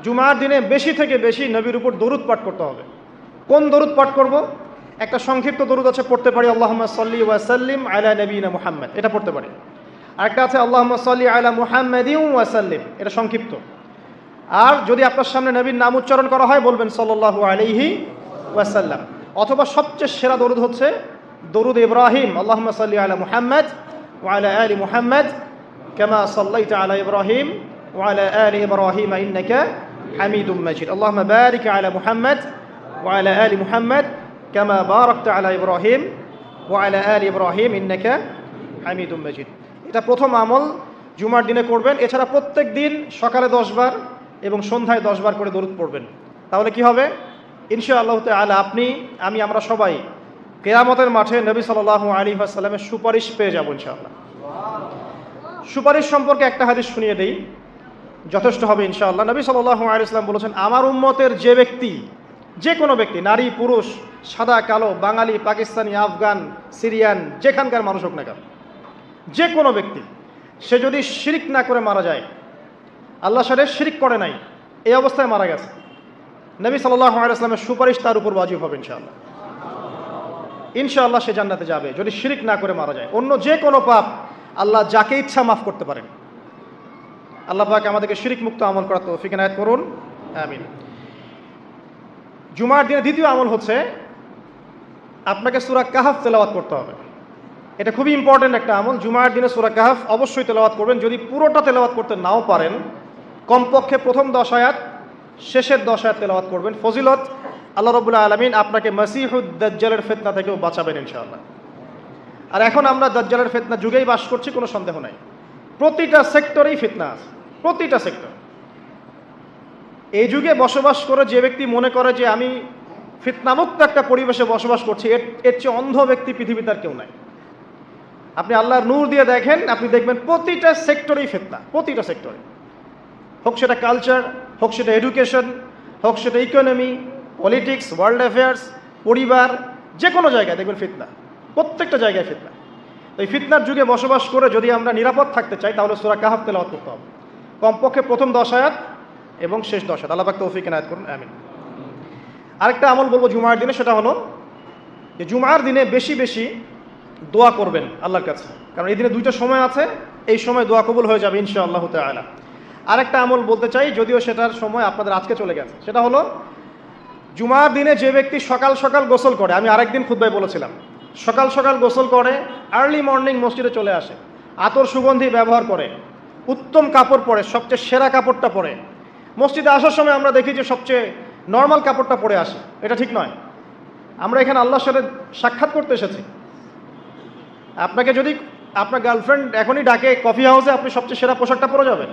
জুমার দিনে বেশি থেকে বেশি নবীর উপর দরুদ পাঠ করতে হবে। কোন দরুদ পাঠ করব? একটা সংক্ষিপ্ত দরুদ আছে, পড়তে পারি আল্লাহুম্মা সাল্লি ওয়া সাল্লিম আলা নবিয়িনা মুহাম্মদ, এটা পড়তে পারি। আরেকটা আছে আল্লাহুম্মা সাল্লি আলা মুহাম্মাদিন ওয়া সাল্লিম, এটা সংক্ষিপ্ত। আর যদি আপনার সামনে নবীর নাম উচ্চারণ করা হয় বলবেন সাল্লাল্লাহু আলাইহি ওয়াসাল্লাম। অথবা সবচেয়ে সেরা দরুদ হচ্ছে দরুদ ইব্রাহিম, আল্লাহুম্মা সাল্লি আলা মুহাম্মদ ওয়া আলা আলি মুহাম্মদ কামা সাল্লাইতা আলা ইব্রাহিম ওয়া আলা আলি ইব্রাহিম ইন্নাকা হামিদুম মাজিদ। আল্লাহুম্মা বারিক আলা মুহাম্মদ ওয়া আলা আলি মুহাম্মদ কামা বারাকতা আলা ইব্রাহিম ওয়া আলা আলি ইব্রাহিম ইন্নাকা হামিদুম মাজিদ। এটা প্রথম আমল, জুমার দিনে করবেন। এছাড়া প্রত্যেক দিন সকালে 10 বার এবং সন্ধ্যায় 10 বার করে দরুদ পড়বেন। তাহলে কি হবে? ইনশাআল্লাহ তাআলা আমরা সবাই কিয়ামতের মাঠে নবী সাল্লাল্লাহু আলাইহি ওয়াসাল্লামের সুপারিশ পেয়ে যাব ইনশাআল্লাহ। সুপারিশ সম্পর্কে একটা হাদিস শুনিয়ে দেই, যথেষ্ট হবে ইনশাআল্লাহ। নবী সাল্লাল্লাহু আলাইহি ওয়াসাল্লাম বলেছেন, আমার উম্মতের যে ব্যক্তি, যে কোনো ব্যক্তি, নারী পুরুষ, সাদা কালো, বাঙালি, পাকিস্তানি, আফগান, সিরিয়ান, যেখানকার মানুষ হোক না কেন, যে কোনো ব্যক্তি, সে যদি শিরিক না করে মারা যায়, আল্লাহর সাথে শিরিক করে নাই, এই অবস্থায় মারা গেছে, নবী সাল্লাল্লাহু আলাইহি ওয়াসাল্লামের সুপারিশ তার উপর ওয়াজিব হবে ইনশাআল্লাহ। ইনশাআল্লাহ সে জান্নাতে যাবে যদি শিরিক না করে মারা যায়। অন্য যে কোনো পাপ আল্লাহ যাকে ইচ্ছা মাফ করতে পারেন। আল্লাহ পাক আমাদেরকে শিরিক মুক্ত আমল করার তৌফিক এনায়েত করুন, আমিন। জুমার দিনে দ্বিতীয় আমল হচ্ছে আপনাকে সূরা কাহফ তেলাওয়াত করতে হবে। এটা খুবই ইম্পর্টেন্ট একটা আমল। জুমার দিনে সূরা কাহফ অবশ্যই তেলাওয়াত করবেন। যদি পুরোটা তেলাওয়াত করতে নাও পারেন, কমপক্ষে প্রথম 10 আয়াত, শেষের 10 আয়াত তেলাওয়াত করবেন। ফজিলত, আল্লাহ রাব্বুল আলামিন আপনাকে মাসিহুদ দাজ্জালের ফিতনা থেকেও বাঁচাবেন ইনশাআল্লাহ। আর এখন আমরা দাজ্জালের ফিতনা যুগেই বাস করছি, কোনো সন্দেহ নাই। প্রতিটা সেক্টরেই ফিতনা আছে, প্রতিটা সেক্টর। এই যুগে বসবাস করে যে ব্যক্তি মনে করে যে আমি ফিতনামুক্ত একটা পরিবেশে বসবাস করছি, এর চেয়ে অন্ধ ব্যক্তি পৃথিবীতে আর কেউ নাই। আপনি আল্লাহর নূর দিয়ে দেখেন, আপনি দেখবেন প্রতিটা সেক্টরেই ফিতনা, প্রতিটা সেক্টরে। হোক সেটা কালচার, হোক সেটা এডুকেশন, হোক সেটা ইকোনমি, পলিটিক্স, ওয়ার্ল্ড অ্যাফেয়ার্স, পরিবার, যে কোনো জায়গায় দেখবেন ফিতনা, প্রত্যেকটা জায়গায় ফিতনা। তো এই ফিতনার যুগে বসবাস করে যদি আমরা নিরাপদ থাকতে চাই, তাহলে সূরা কাহফ তেলাওয়াত করতে হবে, কমপক্ষে প্রথম 10 আয়াত এবং শেষ 10 আয়াত। আল্লাহ পাক তৌফিক এনায়েত করুন, আমিন। আরেকটা আমল বলবো জুমার দিনে, সেটা হলো যে জুমার দিনে বেশি বেশি দোয়া করবেন আল্লাহর কাছে, কারণ এই দিনে 2টা সময় আছে, এই সময় দোয়া কবুল হয়ে যাবে ইনশাআল্লাহ তাআলা। আরেকটা আমল বলতে চাই, যদিও সেটার সময় আপনাদের আজকে চলে গেছে, সেটা হলো জুমার দিনে যে ব্যক্তি সকাল সকাল গোসল করে, আমি আরেকদিন খুতবায় বলেছিলাম, সকাল সকাল গোসল করে, আর্লি মর্নিং মসজিদে চলে আসে, আতর সুগন্ধি ব্যবহার করে, উত্তম কাপড় পরে, সবচেয়ে সেরা কাপড়টা পরে, মসজিদে আসার সময় আমরা দেখি যে সবচেয়ে নর্মাল কাপড়টা পরে আসে, এটা ঠিক নয়। আমরা এখানে আল্লাহর সাথে সাক্ষাৎ করতে এসেছি। আপনাকে যদি আপনার গার্লফ্রেন্ড এখনই ডাকে কফি হাউসে, আপনি সবচেয়ে সেরা পোশাকটা পরে যাবেন,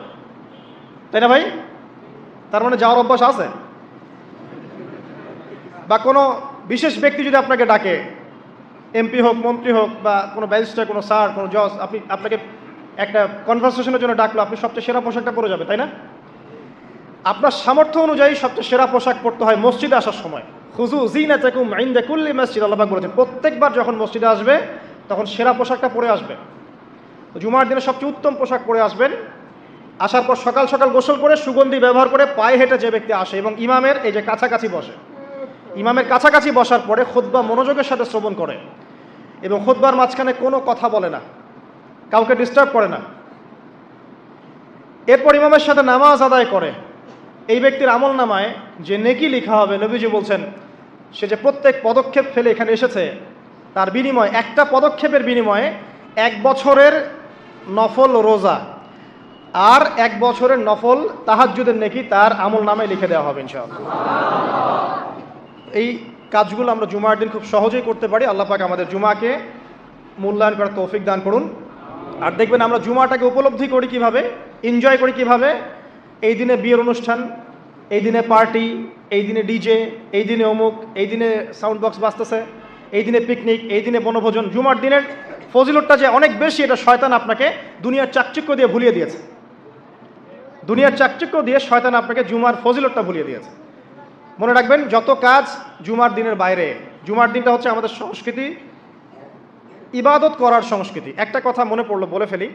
তাই না ভাই? তার মানে যাওয়ার অভ্যাস আছে। বা কোনো বিশেষ ব্যক্তি যদি আপনাকে ডাকে, এমপি হোক, মন্ত্রী হোক, বা কোনো ব্যারিস্টার, কোনো স্যার, কোনো জজ, আপনাকে একটা কনভারসেশনের জন্য ডাকলো, আপনি সবচেয়ে সেরা পোশাকটা পরে যাবেন, তাই না? আপনার সামর্থ্য অনুযায়ী সবচেয়ে সেরা পোশাক পরতে হয় মসজিদে আসার সময়। খুযু যিনাতাকুম ইনদা কুল্লি মসজিদ, আল্লাহ পাক বলেছেন প্রত্যেকবার যখন মসজিদে আসবে তখন সেরা পোশাকটা পরে আসবে। তো জুমার দিনে সবচেয়ে উত্তম পোশাক পরে আসবেন। আসার পর সকাল সকাল গোসল করে, সুগন্ধি ব্যবহার করে, পায়ে হেঁটে যে ব্যক্তি আসে এবং ইমামের এই যে কাছাকাছি বসে, ইমামের কাছাকাছি বসার পরে খুতবা মনোযোগের সাথে শ্রবণ করে এবং খুতবার মাঝখানে কোনো কথা বলে না, কাউকে ডিস্টার্ব করে না, এরপর ইমামের সাথে নামাজ আদায় করে, এই ব্যক্তির আমল নামায় যে নেকি লেখা হবে, নবীজি বলছেন সে যে প্রত্যেক পদক্ষেপ ফেলে এখানে এসেছে, তার বিনিময়ে, একটা পদক্ষেপের বিনিময়ে 1 বছরের নফল রোজা আর 1 বছরের নফল তাহাজ্জুদের নেকি তার আমল নামায় লিখে দেওয়া হবে ইনশাআল্লাহ। এই কাজগুলো আমরা জুমার দিন খুব সহজেই করতে পারি। আল্লাহ পাক আমাদের জুমাকে মূল্যায়ন করার তৌফিক দান করুন। আর দেখবেন আমরা জুমাটাকে উপলব্ধি করি কিভাবে, এনজয় করি কিভাবে। এই দিনে বিয়ের অনুষ্ঠান, এই দিনে পার্টি, এই দিনে ডিজে, এই দিনে অমুক, এই দিনে সাউন্ড বক্স বাজতেছে, এই দিনে পিকনিক, এই দিনে বনভোজন। জুমার দিনের ফজিলতটা যে অনেক বেশি, এটা শয়তান আপনাকে দুনিয়ার চাকচিক্য দিয়ে ভুলিয়ে দিয়েছে। দুনিয়ার চাকচিক্য দিয়ে শয়তান আপনাকে জুমার ফজিলতটা ভুলিয়ে দিয়েছে। মনে রাখবেন, যত কাজ জুমার দিনের বাইরে, জুমার দিনটা হচ্ছে আমাদের সংস্কৃতি, ইবাদত করার সংস্কৃতি। একটা কথা মনে পড়লো, বলে ফেলি,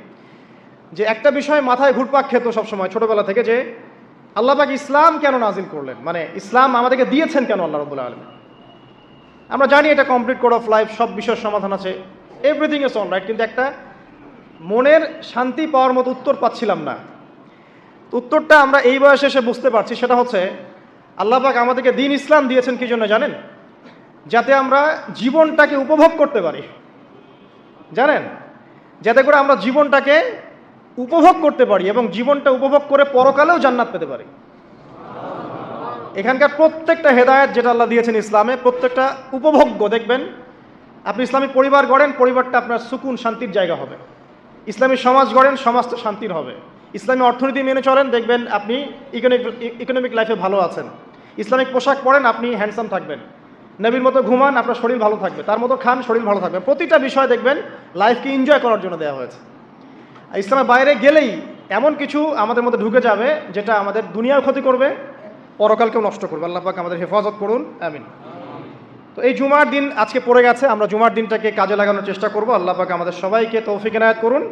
যে একটা বিষয় মাথায় ঘুরপাক খেত সবসময় ছোটোবেলা থেকে, যে আল্লাহ পাক ইসলাম কেন নাজিল করলেন, মানে ইসলাম আমাদেরকে দিয়েছেন কেন আল্লাহ রাব্বুল আলামিন? আমরা জানি এটা কমপ্লিট কোড অফ লাইফ, সব বিষয়ের সমাধান আছে, এভরিথিং ইজ অল রাইট, কিন্তু একটা মনের শান্তি পাওয়ার মতো উত্তর পাচ্ছিলাম না। উত্তরটা আমরা এই বয়সে এসে বুঝতে পারছি, সেটা হচ্ছে আল্লাহ পাক আমাদেরকে দিন ইসলাম দিয়েছেন কি জন্য জানেন? যাতে আমরা জীবনটাকে উপভোগ করতে পারি, জানেন, যাতে করে আমরা জীবনটাকে উপভোগ করতে পারি এবং জীবনটা উপভোগ করে পরকালেও জান্নাত পেতে পারি। এখানকার প্রত্যেকটা হেদায়েত যেটা আল্লাহ দিয়েছেন ইসলামে, প্রত্যেকটা উপভোগ্য। দেখবেন আপনি ইসলামিক পরিবার গড়েন, পরিবারটা আপনার সুকুন শান্তির জায়গা হবে। ইসলামী সমাজ গড়েন, সমাজটা শান্তির হবে। ইসলামী অর্থনীতি মেনে চলেন, দেখবেন আপনি ইকোনমিক লাইফে ভালো আছেন। ইসলামিক পোশাক পরেন, আপনি হ্যান্ডসাম থাকবেন। নবীর মতো ঘুমান, আপনার শরীর ভালো থাকবে। তার মতো খান, শরীর ভালো থাকবে। প্রতিটা বিষয় দেখবেন লাইফকে এনজয় করার জন্য দেওয়া হয়েছে। ইসলামের বাইরে গেলেই এমন কিছু আমাদের মধ্যে ঢুকে যাবে যেটা আমাদের দুনিয়াও ক্ষতি করবে, পরকালকেও নষ্ট করবে। আল্লাহ পাক আমাদের হেফাজত করুন, আমিন। তো এই জুমার দিন আজকে পড়ে গেছে, আমরা জুমার দিনটাকে কাজে লাগানোর চেষ্টা করব। আল্লাহ পাক আমাদের সবাইকে তৌফিক এনায়েত করুন।